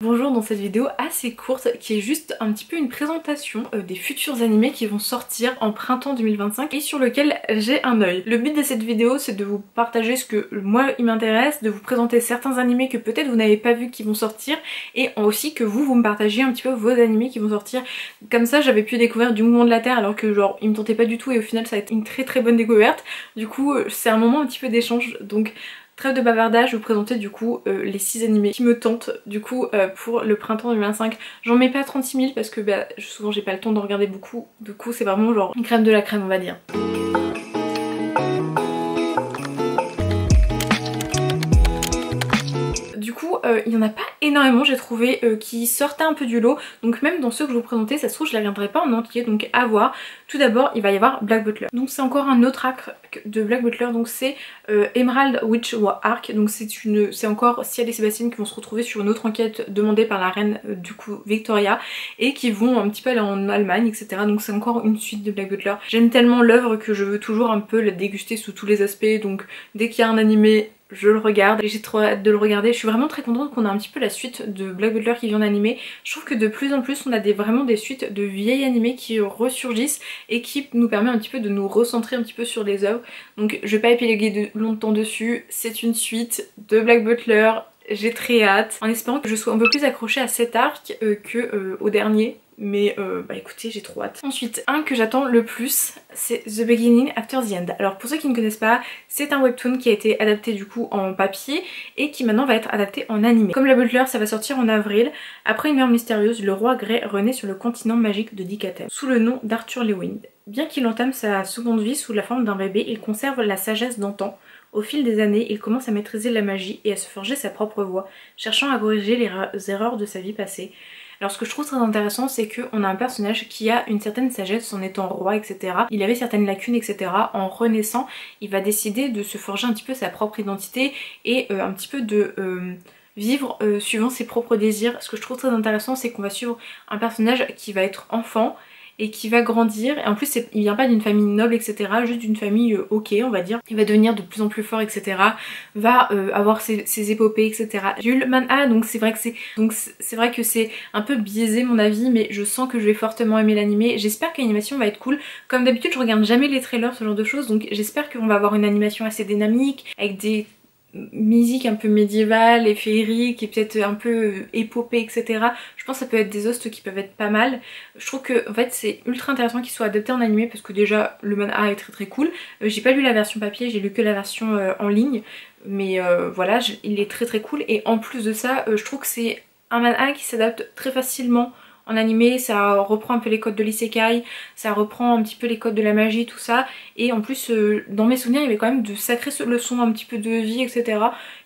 Bonjour, dans cette vidéo assez courte qui est juste un petit peu une présentation des futurs animés qui vont sortir en printemps 2025 et sur lequel j'ai un œil. Le but de cette vidéo c'est de vous partager ce que moi il m'intéresse, de vous présenter certains animés que peut-être vous n'avez pas vu qui vont sortir et aussi que vous me partagiez un petit peu vos animés qui vont sortir. Comme ça j'avais pu découvrir du Mouvement de la Terre alors que genre il me tentait pas du tout et au final ça a été une très bonne découverte. Du coup c'est un moment un petit peu d'échange donc... Trêve de bavardage, je vais vous présenter du coup les 6 animés qui me tentent du coup pour le printemps 2025. J'en mets pas 36 000 parce que souvent j'ai pas le temps de regarder beaucoup. Du coup c'est vraiment genre une crème de la crème on va dire. Du coup il y en a pas énormément j'ai trouvé qui sortaient un peu du lot. Donc même dans ceux que je vous présentais ça se trouve je les regarderai pas en entier donc à voir. Tout d'abord il va y avoir Black Butler. Donc c'est encore un autre arc de Black Butler. Donc c'est Emerald Witch Arc. Donc c'est encore Ciel et Sébastien qui vont se retrouver sur une autre enquête demandée par la reine du coup Victoria et qui vont un petit peu aller en Allemagne etc. Donc c'est encore une suite de Black Butler. J'aime tellement l'œuvre que je veux toujours un peu la déguster sous tous les aspects. Donc dès qu'il y a un animé je le regarde et j'ai trop hâte de le regarder. Je suis vraiment très contente qu'on a un petit peu la suite de Black Butler qui vient d'animer. Je trouve que de plus en plus on a vraiment des suites de vieilles animés qui ressurgissent et qui nous permet un petit peu de nous recentrer un petit peu sur les œuvres. Donc je vais pas épiloguer longtemps dessus, c'est une suite de Black Butler, j'ai très hâte, en espérant que je sois un peu plus accrochée à cet arc que au dernier. Mais bah écoutez j'ai trop hâte. Ensuite un que j'attends le plus c'est The Beginning After the End. Alors pour ceux qui ne connaissent pas c'est un webtoon qui a été adapté du coup en papier et qui maintenant va être adapté en animé. Comme la Butler ça va sortir en avril. Après une mort mystérieuse le roi Grey renaît sur le continent magique de Dikatem sous le nom d'Arthur Lewin. Bien qu'il entame sa seconde vie sous la forme d'un bébé il conserve la sagesse d'antan. Au fil des années, il commence à maîtriser la magie et à se forger sa propre voie, cherchant à corriger les erreurs de sa vie passée. Alors ce que je trouve très intéressant c'est qu'on a un personnage qui a une certaine sagesse en étant roi etc. Il avait certaines lacunes etc. En renaissant il va décider de se forger un petit peu sa propre identité et un petit peu de vivre suivant ses propres désirs. Ce que je trouve très intéressant c'est qu'on va suivre un personnage qui va être enfant et qui va grandir et en plus il vient pas d'une famille noble etc. Juste d'une famille ok on va dire. Il va devenir de plus en plus fort etc. Va avoir ses épopées etc. J'ai eu le manhwa donc c'est vrai que c'est un peu biaisé mon avis mais je sens que je vais fortement aimer l'animé. J'espère que l'animation va être cool. Comme d'habitude je regarde jamais les trailers ce genre de choses donc j'espère qu'on va avoir une animation assez dynamique avec des musique un peu médiévale et féerique et peut-être un peu épopée etc. Je pense que ça peut être des hostes qui peuvent être pas mal. Je trouve que en fait c'est ultra intéressant qu'il soit adapté en animé parce que déjà le manhwa est très cool. J'ai pas lu la version papier, j'ai lu que la version en ligne mais voilà il est très cool et en plus de ça je trouve que c'est un manhwa qui s'adapte très facilement en animé, ça reprend un peu les codes de l'isekai, ça reprend un petit peu les codes de la magie, tout ça. Et en plus, dans mes souvenirs, il y avait quand même de sacrées leçons un petit peu de vie, etc.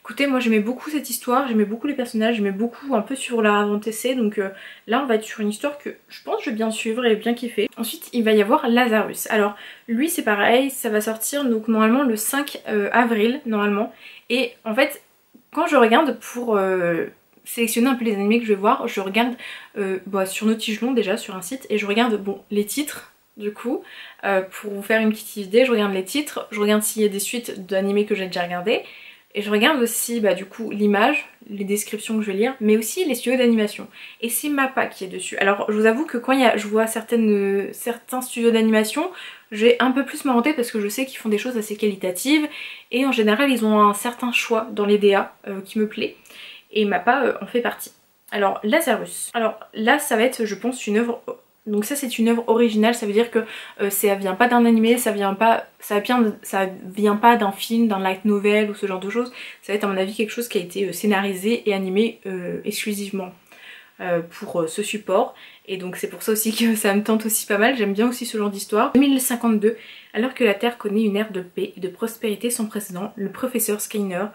Écoutez, moi j'aimais beaucoup cette histoire, j'aimais beaucoup les personnages, j'aimais beaucoup un peu sur la avant-essai. Donc là, on va être sur une histoire que je pense que je vais bien suivre et bien kiffer. Ensuite, il va y avoir Lazarus. Alors, lui, c'est pareil, ça va sortir donc normalement le 5 avril, normalement. Et en fait, quand je regarde pour... sélectionner un peu les animés que je vais voir, je regarde sur Notigelon déjà sur un site et je regarde les titres du coup pour vous faire une petite idée. Je regarde les titres, je regarde s'il y a des suites d'animés que j'ai déjà regardé et je regarde aussi du coup l'image, les descriptions que je vais lire mais aussi les studios d'animation et c'est MAPPA qui est dessus. Alors je vous avoue que quand je vois certains studios d'animation je vais un peu plus m'orienter parce que je sais qu'ils font des choses assez qualitatives et en général ils ont un certain choix dans les DA qui me plaît. Et MAPPA en fait partie. Alors Lazarus. Alors là ça va être je pense une œuvre. Donc ça c'est une œuvre originale, ça veut dire que ça vient pas d'un animé, ça vient pas d'un film, d'un light novel ou ce genre de choses. Ça va être à mon avis quelque chose qui a été scénarisé et animé exclusivement pour ce support. Et donc c'est pour ça aussi que ça me tente aussi pas mal, j'aime bien aussi ce genre d'histoire. 2052, alors que la Terre connaît une ère de paix et de prospérité sans précédent, le professeur Skinner,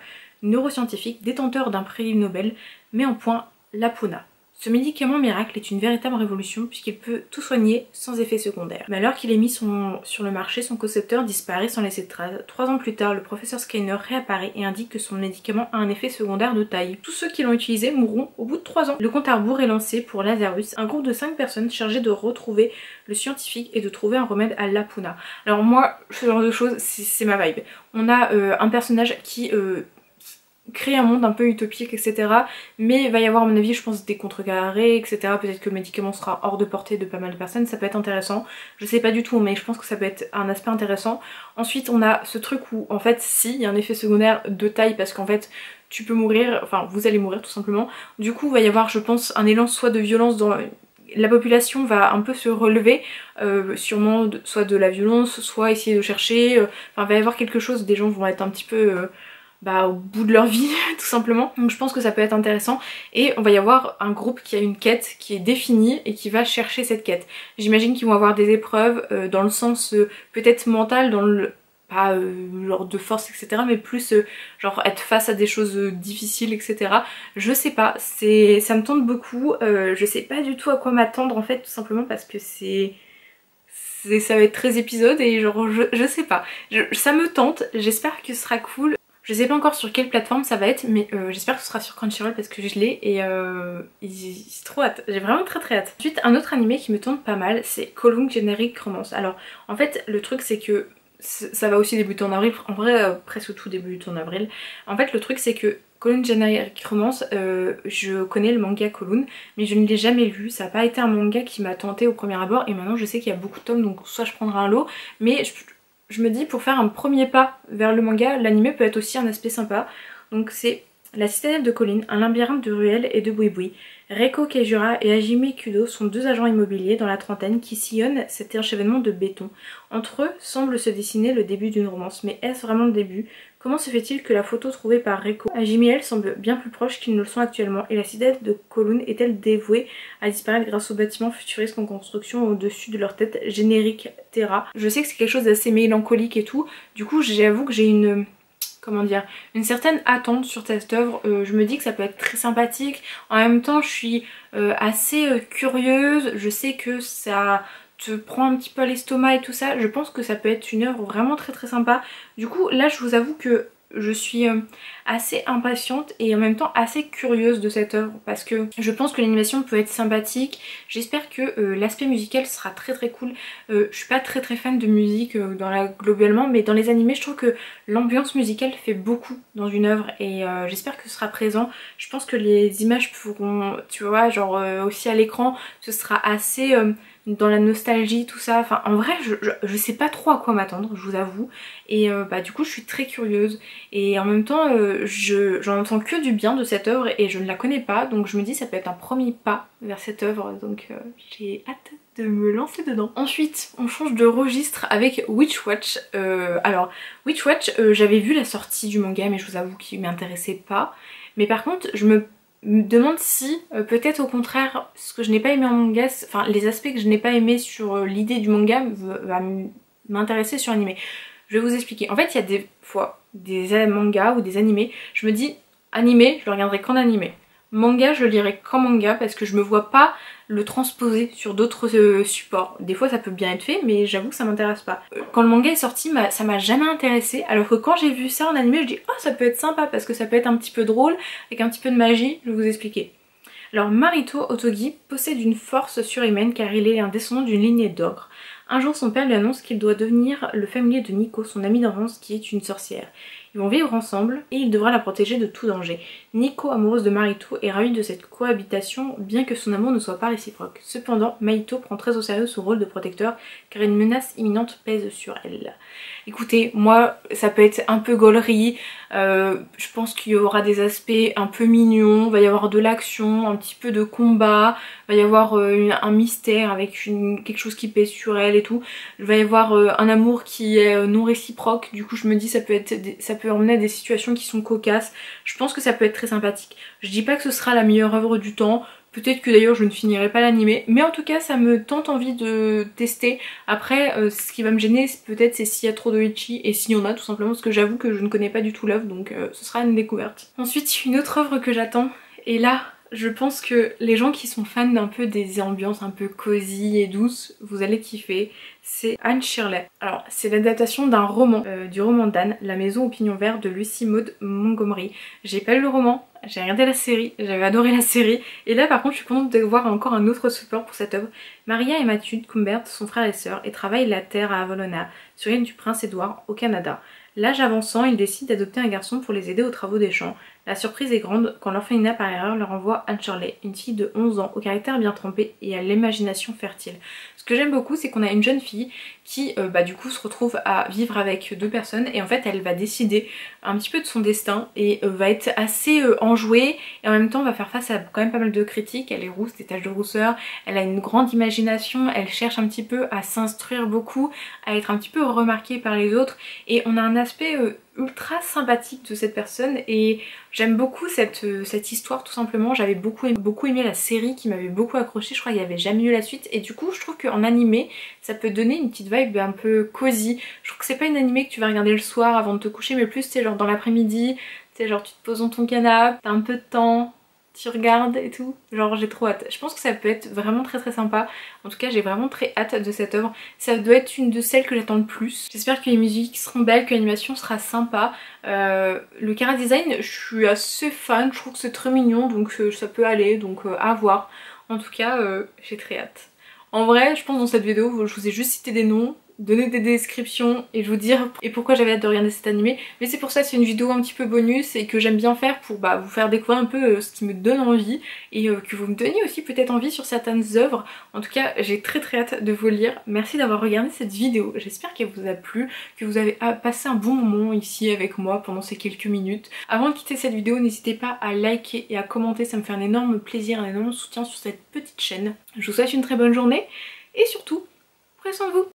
neuroscientifique, détenteur d'un prix Nobel, met en point l'Apona. Ce médicament miracle est une véritable révolution puisqu'il peut tout soigner sans effet secondaire. Mais alors qu'il est mis sur le marché, son concepteur disparaît sans laisser de traces. 3 ans plus tard, le professeur Skinner réapparaît et indique que son médicament a un effet secondaire de taille. Tous ceux qui l'ont utilisé mourront au bout de 3 ans. Le compte à rebours est lancé pour Lazarus, un groupe de 5 personnes chargées de retrouver le scientifique et de trouver un remède à l'Apona. Alors moi, ce genre de choses, c'est ma vibe. On a un personnage qui créer un monde un peu utopique, etc. Mais il va y avoir à mon avis je pense des contrecarrés, etc. Peut-être que le médicament sera hors de portée de pas mal de personnes, ça peut être intéressant. Je sais pas du tout mais je pense que ça peut être un aspect intéressant. Ensuite on a ce truc où en fait si, il y a un effet secondaire de taille parce qu'en fait tu peux mourir, enfin vous allez mourir tout simplement. Du coup il va y avoir je pense un élan soit de violence dans... La population va un peu se relever, sûrement soit de la violence, soit essayer de chercher, enfin il va y avoir quelque chose, des gens vont être un petit peu... au bout de leur vie tout simplement. Donc je pense que ça peut être intéressant et on va y avoir un groupe qui a une quête qui est définie et qui va chercher cette quête. J'imagine qu'ils vont avoir des épreuves dans le sens peut-être mental, dans le... pas genre de force etc. mais plus genre être face à des choses difficiles etc. Je sais pas, ça me tente beaucoup, je sais pas du tout à quoi m'attendre en fait tout simplement parce que ça va être 13 épisodes et genre je sais pas. Ça me tente, j'espère que ce sera cool. Je sais pas encore sur quelle plateforme ça va être mais j'espère que ce sera sur Crunchyroll parce que je l'ai et c'est trop hâte, j'ai vraiment très hâte. Ensuite un autre animé qui me tente pas mal c'est Kowloon Generic Romance. Alors en fait le truc c'est que ça va aussi débuter en avril, en vrai presque tout débute en avril. En fait le truc c'est que Kowloon Generic Romance, je connais le manga Kowloon mais je ne l'ai jamais lu, ça n'a pas été un manga qui m'a tenté au premier abord et maintenant je sais qu'il y a beaucoup de tomes donc soit je prendrai un lot mais je me dis pour faire un premier pas vers le manga, l'anime peut être aussi un aspect sympa. Donc c'est La Citadelle de Colline, un labyrinthe de ruelles et de boui-boui. Reiko Keijura et Hajime Kudo sont deux agents immobiliers dans la trentaine qui sillonnent cet enchevêtrement de béton. Entre eux semble se dessiner le début d'une romance, mais est-ce vraiment le début? Comment se fait-il que la photo trouvée par Reiko Hajime elle semble bien plus proche qu'ils ne le sont actuellement et la citadelle de Kowloon est-elle dévouée à disparaître grâce aux bâtiments futuristes en construction au-dessus de leur tête, générique Terra? Je sais que c'est quelque chose d'assez mélancolique et tout, du coup j'avoue que j'ai une... comment dire, une certaine attente sur cette œuvre. Je me dis que ça peut être très sympathique, en même temps je suis assez curieuse, je sais que ça te prend un petit peu à l'estomac et tout ça, je pense que ça peut être une œuvre vraiment très sympa. Du coup là je vous avoue que je suis assez impatiente et en même temps assez curieuse de cette œuvre parce que je pense que l'animation peut être sympathique. J'espère que l'aspect musical sera très cool. Je suis pas très fan de musique globalement mais dans les animés je trouve que l'ambiance musicale fait beaucoup dans une œuvre et j'espère que ce sera présent. Je pense que les images pourront, tu vois, genre aussi à l'écran ce sera assez... dans la nostalgie tout ça, enfin en vrai je sais pas trop à quoi m'attendre je vous avoue et du coup je suis très curieuse et en même temps j'en entends que du bien de cette œuvre et je ne la connais pas donc je me dis ça peut être un premier pas vers cette œuvre donc j'ai hâte de me lancer dedans. Ensuite on change de registre avec Witch Watch. Alors Witch Watch j'avais vu la sortie du manga mais je vous avoue qu'il m'intéressait pas mais par contre je me demande si peut-être au contraire ce que je n'ai pas aimé en manga, enfin les aspects que je n'ai pas aimé sur l'idée du manga va m'intéresser sur l'anime. Je vais vous expliquer. En fait il y a des fois des mangas ou des animés, je me dis animé je le regarderai qu'en animé. Manga je le lirai qu'en manga parce que je me vois pas le transposer sur d'autres supports. Des fois ça peut bien être fait mais j'avoue que ça m'intéresse pas. Quand le manga est sorti ça m'a jamais intéressé alors que quand j'ai vu ça en animé je dis oh ça peut être sympa parce que ça peut être un petit peu drôle avec un petit peu de magie, je vais vous expliquer. Alors Marito Otogi possède une force surhumaine car il est un descendant d'une lignée d'ogres. Un jour son père lui annonce qu'il doit devenir le familier de Nico, son amie d'enfance qui est une sorcière. Ils vont vivre ensemble et il devra la protéger de tout danger. Nico, amoureuse de Marito, est ravie de cette cohabitation bien que son amour ne soit pas réciproque. Cependant, Marito prend très au sérieux son rôle de protecteur car une menace imminente pèse sur elle. Écoutez, moi ça peut être un peu gaulerie, je pense qu'il y aura des aspects un peu mignons, il va y avoir de l'action, un petit peu de combat, il va y avoir un mystère avec quelque chose qui pèse sur elle et tout. Il va y avoir un amour qui est non réciproque, du coup je me dis ça peut emmener à des situations qui sont cocasses. Je pense que ça peut être très sympathique. Je dis pas que ce sera la meilleure œuvre du temps, peut-être que d'ailleurs je ne finirai pas l'animé, mais en tout cas ça me tente envie de tester. Après ce qui va me gêner peut-être c'est s'il y a trop de ecchi et s'il y en a tout simplement parce que j'avoue que je ne connais pas du tout l'œuvre donc ce sera une découverte. Ensuite une autre œuvre que j'attends et là je pense que les gens qui sont fans d'un peu des ambiances un peu cosy et douces, vous allez kiffer, c'est Anne Shirley. Alors c'est l'adaptation d'un roman, du roman d'Anne, La maison au pignon vert de Lucy Maud Montgomery. J'ai pas lu le roman, j'ai regardé la série, j'avais adoré la série et là par contre je suis contente de voir encore un autre support pour cette œuvre. Maria et Mathieu Cumbert sont frères et sœurs et travaillent la terre à Avalona, sur l'île du Prince Édouard au Canada. L'âge avançant, ils décident d'adopter un garçon pour les aider aux travaux des champs. La surprise est grande quand l'orphelinat par erreur leur envoie Anne Shirley, une fille de 11 ans au caractère bien trempé et à l'imagination fertile. Ce que j'aime beaucoup, c'est qu'on a une jeune fille qui du coup se retrouve à vivre avec deux personnes et en fait elle va décider un petit peu de son destin et va être assez enjouée et en même temps va faire face à quand même pas mal de critiques. Elle est rousse, des taches de rousseur, elle a une grande imagination, elle cherche un petit peu à s'instruire beaucoup, à être un petit peu remarquée par les autres et on a un aspect ultra sympathique de cette personne et j'aime beaucoup cette histoire tout simplement. J'avais beaucoup aimé la série qui m'avait beaucoup accroché, je crois qu'il n'y avait jamais eu la suite et du coup je trouve qu'en animé ça peut donner une petite vibe un peu cosy. Je trouve que c'est pas une animé que tu vas regarder le soir avant de te coucher mais plus c'est genre dans l'après-midi, tu genre tu te poses dans ton canapé, t'as un peu de temps, tu regardes et tout, genre j'ai trop hâte. Je pense que ça peut être vraiment très sympa. En tout cas j'ai vraiment très hâte de cette œuvre. Ça doit être une de celles que j'attends le plus. J'espère que les musiques seront belles, que l'animation sera sympa. Le chara design, je suis assez fan, je trouve que c'est très mignon donc ça peut aller, donc à voir. En tout cas j'ai très hâte. En vrai je pense dans cette vidéo je vous ai juste cité des noms, donner des descriptions et je vous dire et pourquoi j'avais hâte de regarder cet animé, mais c'est pour ça, c'est une vidéo un petit peu bonus et que j'aime bien faire pour vous faire découvrir un peu ce qui me donne envie et que vous me donniez aussi peut-être envie sur certaines œuvres. En tout cas j'ai très hâte de vous lire. Merci d'avoir regardé cette vidéo, j'espère qu'elle vous a plu, que vous avez passé un bon moment ici avec moi pendant ces quelques minutes. Avant de quitter cette vidéo, n'hésitez pas à liker et à commenter, ça me fait un énorme plaisir, un énorme soutien sur cette petite chaîne. Je vous souhaite une très bonne journée et surtout, prenez soin de vous.